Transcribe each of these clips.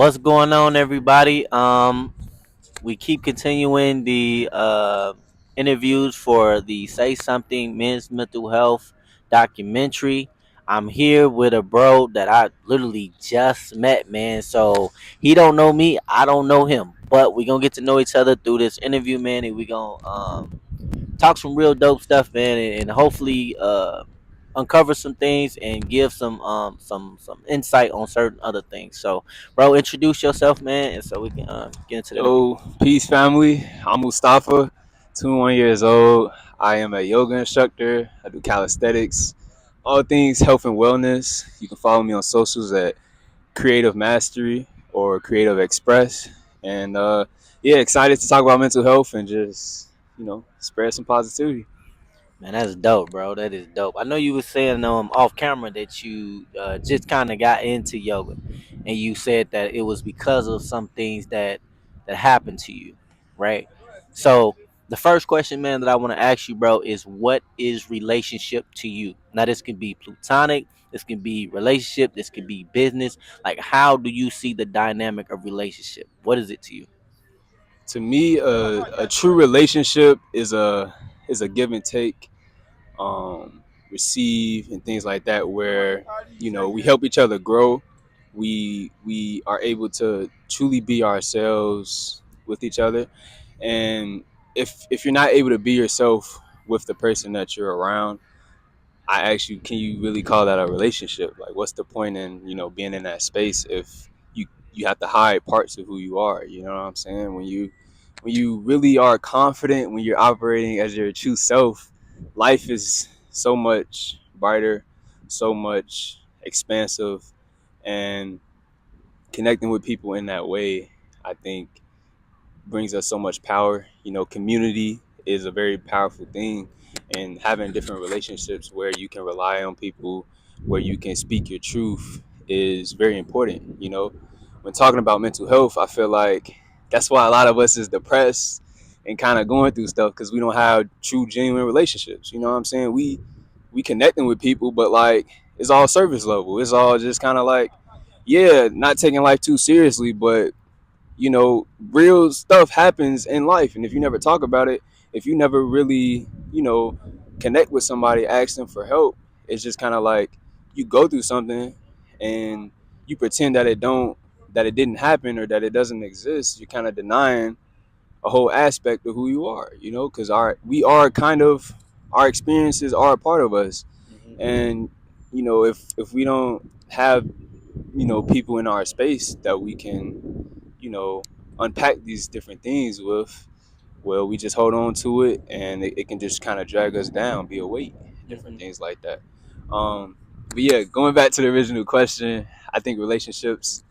What's going on, everybody? We keep continuing the interviews for the Say Something Men's Mental Health documentary. I'm here with a bro that I literally just met, man. So he don't know me, I don't know him, but we gonna get to know each other through this interview, man, and we gonna talk some real dope stuff, man, and hopefully uncover some things and give some insight on certain other things. So, bro, introduce yourself, man, and so we can get into the interview. Yo, peace family. I'm Mustafa, 21 years old. I am a yoga instructor. I do calisthenics, all things health and wellness. You can follow me on socials at Creative Mastery or Creative Express. And yeah, excited to talk about mental health and just, spread some positivity. Man, that's dope, bro. That is dope. I know you were saying off camera that you just kind of got into yoga, and you said that it was because of some things that happened to you, right? So the first question, man, that I want to ask you, bro, is what is relationship to you? Now, this can be platonic, this can be relationship, this can be business. Like, how do you see the dynamic of relationship? What is it to you? To me, a true relationship is a give and take, receive and things like that, where we help each other grow. We are able to truly be ourselves with each other, and if you're not able to be yourself with the person that you're around, I ask you, can you really call that a relationship? Like, what's the point in being in that space if you have to hide parts of who you are? You know what I'm saying? When you really are confident, when you're operating as your true self, life is so much brighter, so much expansive, and connecting with people in that way, I think, brings us so much power. Community is a very powerful thing, and having different relationships where you can rely on people, where you can speak your truth, is very important. When talking about mental health, I feel like that's why a lot of us is depressed and kind of going through stuff, because we don't have true, genuine relationships. You know what I'm saying? We connecting with people, but like, it's all surface level. It's all just kind of like, yeah, not taking life too seriously, but real stuff happens in life. And if you never talk about it, if you never really, connect with somebody, ask them for help, it's just kind of like you go through something and you pretend that it didn't happen or that it doesn't exist. You're kind of denying a whole aspect of who you are, because we are kind of, our experiences are a part of us. And if we don't have people in our space that we can you know, unpack these different things with, well, we just hold on to it, and it can just kind of drag us down, be a weight, different Hmm. things like that. But yeah, going back to the original question, I think relationships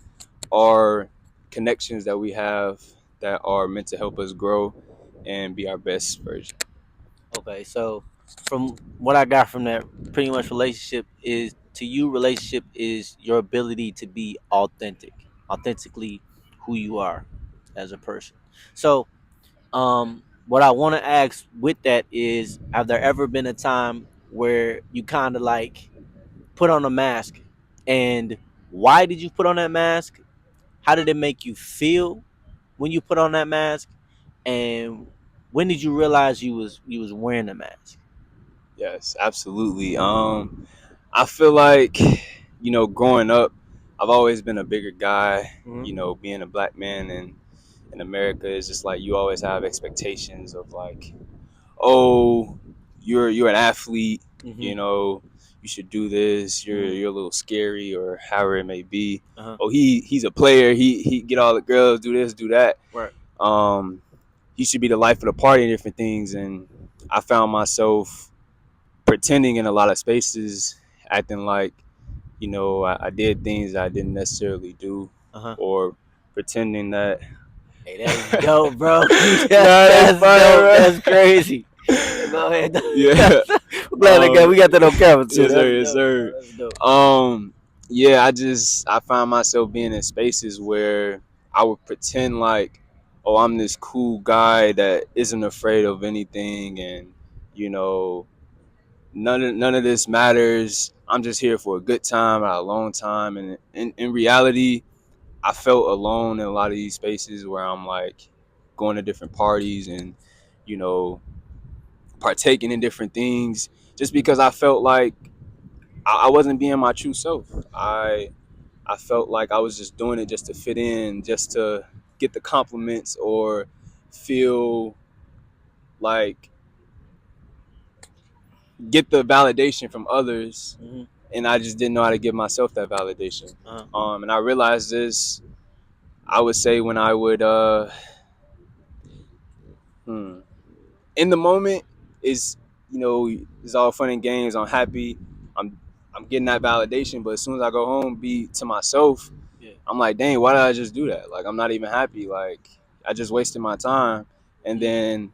are connections that we have that are meant to help us grow and be our best version. Okay, so from what I got from that, pretty much relationship is to you. Relationship is your ability to be authentically who you are as a person. So, what I want to ask with that is, have there ever been a time where you kind of like put on a mask, and why did you put on that mask? How did it make you feel when you put on that mask? And when did you realize you was wearing a mask? Yes, absolutely. I feel like, growing up, I've always been a bigger guy. Being a black man in America is just like you always have expectations of like, oh, you're an athlete, Mm-hmm. you know, you should do this. You're Mm-hmm. you're a little scary, or however it may be. Uh-huh. Oh, he's a player. He get all the girls, do this, do that. Right. Um, he should be the life of the party and different things. And I found myself pretending in a lot of spaces, acting like I did things I didn't necessarily do, Uh-huh. or pretending that. Hey, that's dope, bro. Nah, they That's dope. fire, That's crazy. Go ahead. bro. Yeah. I'm glad we got that on camera too. Yes, sir. That's Yes, dope, bro. sir. That's dope. Yeah. I find myself being in spaces where I would pretend like, oh, I'm this cool guy that isn't afraid of anything, and you know, none of this matters. I'm just here for a good time, a long time, and in reality, I felt alone in a lot of these spaces where I'm like going to different parties and, you know, partaking in different things just because I felt like I wasn't being my true self. I felt like I was just doing it just to fit in, just to get the compliments or feel like get the validation from others, Mm-hmm. and I just didn't know how to give myself that validation. Uh-huh. And I realized this, I would say, when I would hmm, in the moment is, you know, it's all fun and games. I'm happy. I'm I'm getting that validation, but as soon as I go home, be to myself, Yeah. I'm like, dang, why did I just do that? Like, I'm not even happy. Like, I just wasted my time, and Mm-hmm. then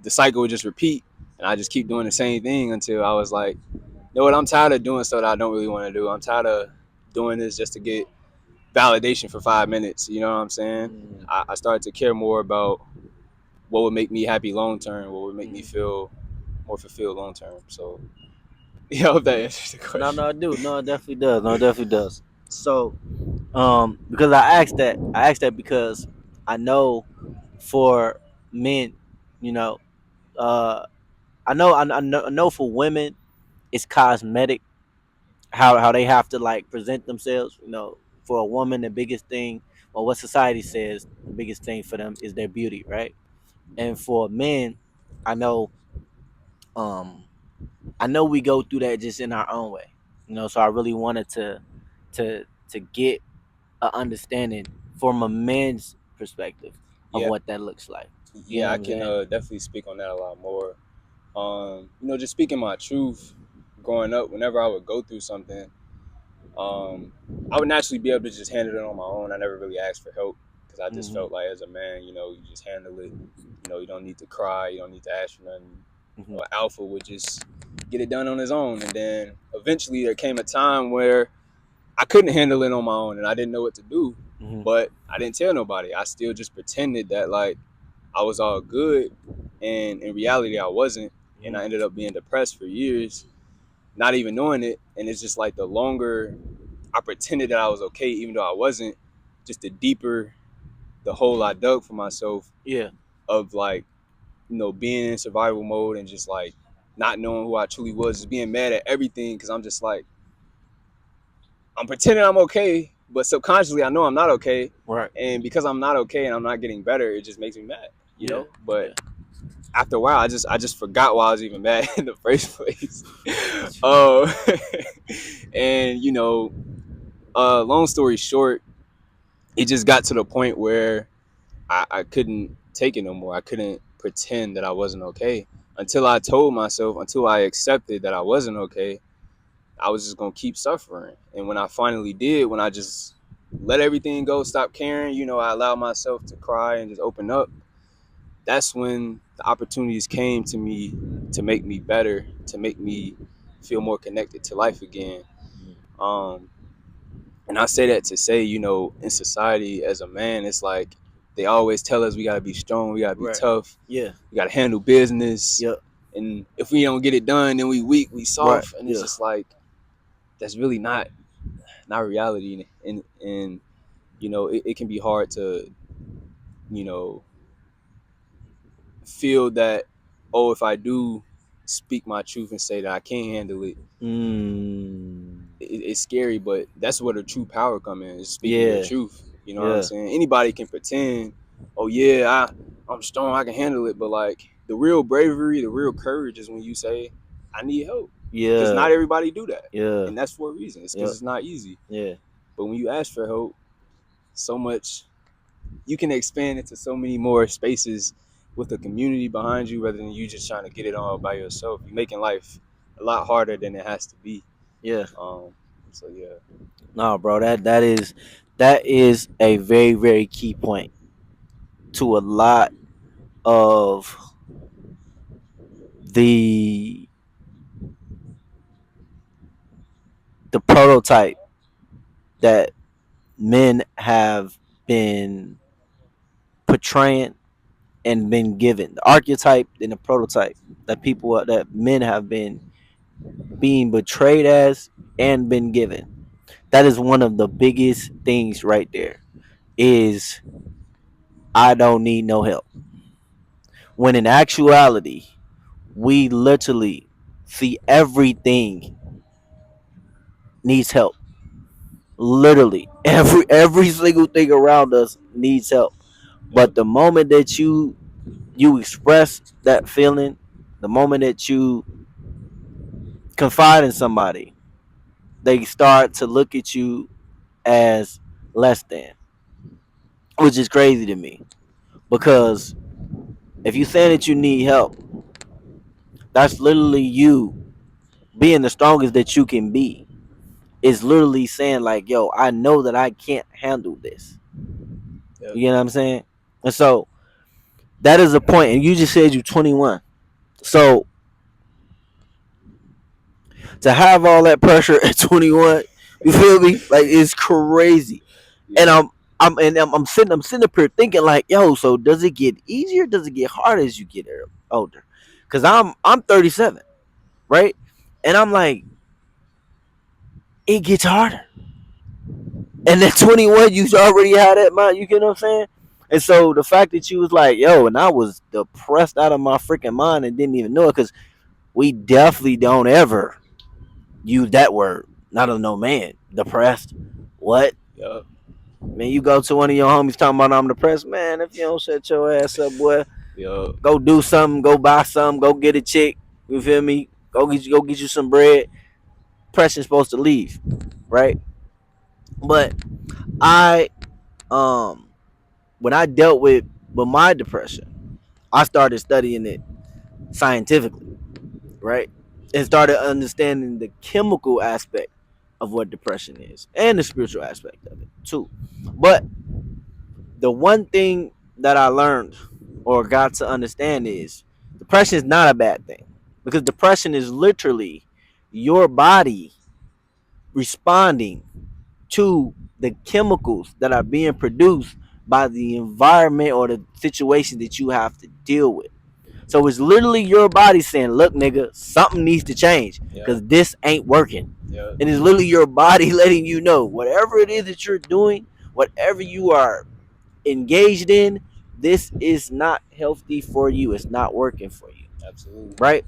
the cycle would just repeat, and I just keep doing the same thing until I was like, you know what? I'm tired of doing stuff that I don't really want to do. I'm tired of doing this just to get validation for 5 minutes. You know what I'm saying? Mm-hmm. I started to care more about what would make me happy long term, what would make me Mm-hmm. feel more fulfilled long term. So, yeah, I hope that answers the No, no, question. I do. No, it definitely does. No, it definitely does. So, because I asked that because I know for men, you know, uh, I know for women, it's cosmetic how they have to like present themselves. You know, for a woman, the biggest thing, or what society says, the biggest thing for them is their beauty, right? And for men, I know, um, I know we go through that just in our own way. You know, so I really wanted to get a understanding from a man's perspective of Yeah, what that looks like. You know yeah, what I I'm can saying? definitely speak on that a lot more. Just speaking my truth. Growing up, whenever I would go through something, um, I would naturally be able to just handle it on my own. I never really asked for help because I just Hmm. felt like as a man, you just handle it. You don't need to cry. You don't need to ask for nothing. Hmm. Alpha would just get it done on his own. And then eventually there came a time where I couldn't handle it on my own and I didn't know what to do. Hmm. But I didn't tell nobody. I still just pretended that like I was all good. And in reality, I wasn't. And Hmm. I ended up being depressed for years, not even knowing it. And it's just like the longer I pretended that I was okay, even though I wasn't, just the deeper the hole I dug for myself Yeah. of like, being in survival mode and just like not knowing who I truly was, just being mad at everything because I'm just like, I'm pretending I'm okay, but subconsciously I know I'm not okay. Right. And because I'm not okay and I'm not getting better, it just makes me mad. Yeah. But Yeah. after a while, I just forgot why I was even mad in the first place. Oh, and long story short, it just got to the point where I couldn't take it no more. I couldn't pretend that I wasn't okay until I told myself, until I accepted that I wasn't okay. I was just gonna keep suffering. And when I finally did, when I just let everything go, stop caring, I allowed myself to cry and just open up. That's when the opportunities came to me to make me better, to make me feel more connected to life again. Mhm. Um, and I say that to say, in society as a man, it's like they always tell us we gotta be strong, we gotta be Right. tough, Yeah. we gotta handle business, Yep. and if we don't get it done, then we weak, we Right. soft, and it's Yeah. just like that's really not reality, and it can be hard to you know feel that, oh, if I do speak my truth and say that I can't handle it, Mm. it's scary, but that's where the true power come in, is speaking your Yeah. truth. You know what I'm Yeah. saying? Anybody can pretend, oh yeah, I'm strong, I can handle it, but like the real bravery, the real courage is when you say, I need help. Because Yeah. not everybody do that. Yeah. And that's for a reason. It's because Yep. it's not easy. Yeah. But when you ask for help, so much you can expand into so many more spaces with a community behind you rather than you just trying to get it all by yourself. You're making life a lot harder than it has to be. Yeah. Um, so yeah. No, bro. That is a very very key point to a lot of the the prototype that men have been portraying and been given, the archetype and the prototype that that men have been being betrayed as and been given. That is one of the biggest things right there. is I don't need no help. When in actuality, we literally see everything needs help. Literally, every single thing around us needs help. Yep. But the moment that you express that feeling, the moment that you confide in somebody, they start to look at you as less than, which is crazy to me. Because if you say that you need help, that's literally you being the strongest that you can be. Is literally saying like, "Yo, I know that I can't handle this." Yep. You know what I'm saying? And so that is a point. And you just said you're 21. So to have all that pressure at 21, you feel me? Like it's crazy. And Yeah. I'm sitting up here thinking like, yo, so does it get easier? Does it get harder as you get older? Cause I'm 37, right? And I'm like, it gets harder. And at 21, you already had that mind. You get what I'm saying? And so the fact that you was like, yo, and I was depressed out of my freaking mind and didn't even know it, because we definitely don't ever use that word. Not a no man. Depressed. What? Yep. Man, you go to one of your homies talking about I'm depressed. Man, if you don't shut your ass up, boy, Yep. go do something, go buy something, go get a chick. You feel me? Go get you some bread. Depression's supposed to leave, right? But I um when I dealt with my depression, I started studying it scientifically, right? And started understanding the chemical aspect of what depression is and the spiritual aspect of it too. But the one thing that I learned or got to understand is depression is not a bad thing, because depression is literally your body responding to the chemicals that are being produced by the environment or the situation that you have to deal with. So it's literally your body saying, look, nigga, something needs to change Yep. because this ain't working. Yep. And it's literally your body letting you know whatever it is that you're doing, whatever you are engaged in, this is not healthy for you. It's not working for you. Absolutely. Right?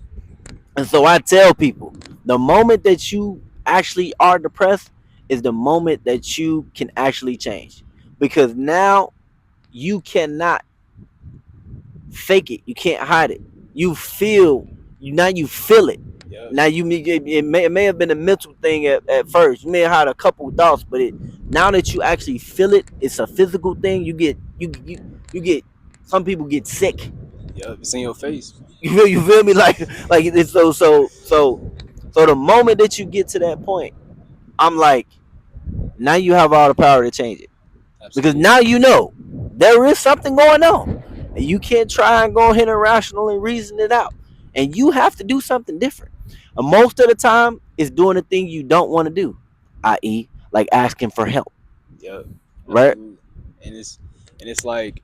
And so I tell people the moment that you actually are depressed is the moment that you can actually change. Because now you cannot fake it. You can't hide it. You feel now you feel it. Yep. Now it may have been a mental thing at first. You may have had a couple of thoughts, but now that you actually feel it, it's a physical thing. You get some people get sick. Yep. It's in your face. You feel me? Like it's so the moment that you get to that point, I'm like, now you have all the power to change it. Because Absolutely. now you know there is something going on. And you can't try and go ahead and rationally reason it out. And you have to do something different. And most of the time, it's doing the thing you don't want to do, i.e., like asking for help. Yep. Right? Absolutely. And it's like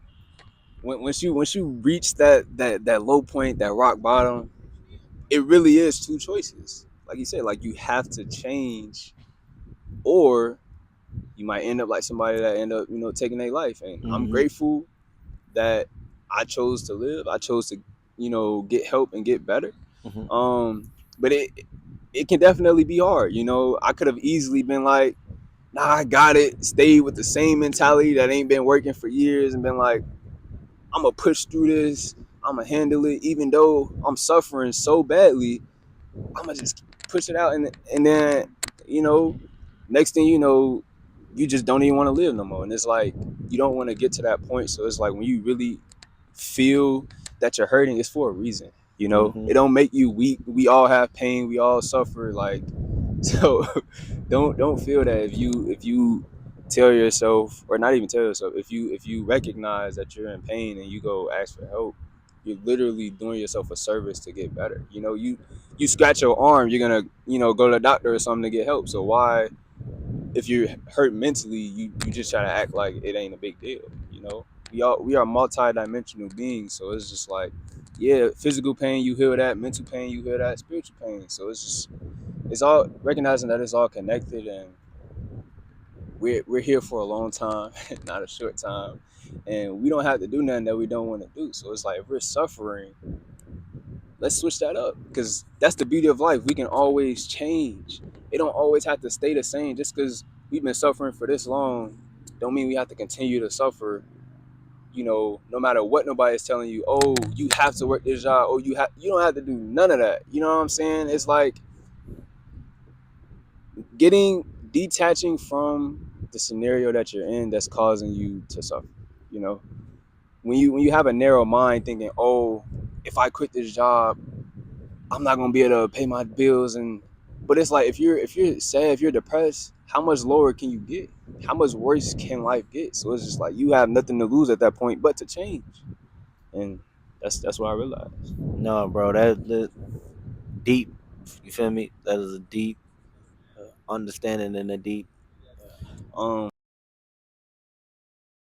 once you reach that low point, that rock bottom, it really is two choices. Like you said, like you have to change, or you might end up like somebody that end up taking their life. And I'm Mm-hmm. grateful that I chose to live. I chose to get help and get better. Mm-hmm. But it can definitely be hard. I could have easily been like, nah, I got it. Stayed with the same mentality that ain't been working for years and been like, I'm gonna push through this. I'm gonna handle it, even though I'm suffering so badly. I'm gonna just push it out, and then you know, next thing you know, you just don't even want to live no more. And it's like you don't want to get to that point. So it's like when you really feel that you're hurting, it's for a reason. Mm-hmm. It don't make you weak. We all have pain. We all suffer. Like so, don't feel that if you tell yourself, or not even tell yourself, if you recognize that you're in pain and you go ask for help, you're literally doing yourself a service to get better. You scratch your arm, you're gonna go to the doctor or something to get help. So why, if you're hurt mentally, you just try to act like it ain't a big deal. We are multi-dimensional beings, so it's just like, yeah, physical pain you heal that, mental pain you heal that, spiritual pain. So it's all recognizing that it's all connected, and we're here for a long time, not a short time, and we don't have to do nothing that we don't want to do. So it's like if we're suffering, let's switch that up because that's the beauty of life. We can always change. It don't always have to stay the same. Just because we've been suffering for this long, don't mean we have to continue to suffer. No matter what nobody's telling you, oh, you have to work this job, oh, you don't have to do none of that. You know what I'm saying? It's like getting detaching from the scenario that you're in that's causing you to suffer. You know, when you have a narrow mind thinking, oh, if I quit this job, I'm not gonna be able to pay my bills, and but it's like if you're sad, if you're depressed, how much lower can you get? How much worse can life get? So it's just like you have nothing to lose at that point but to change. And that's what I realized. No, bro, that deep. You feel me? That is a deep understanding and a deep Um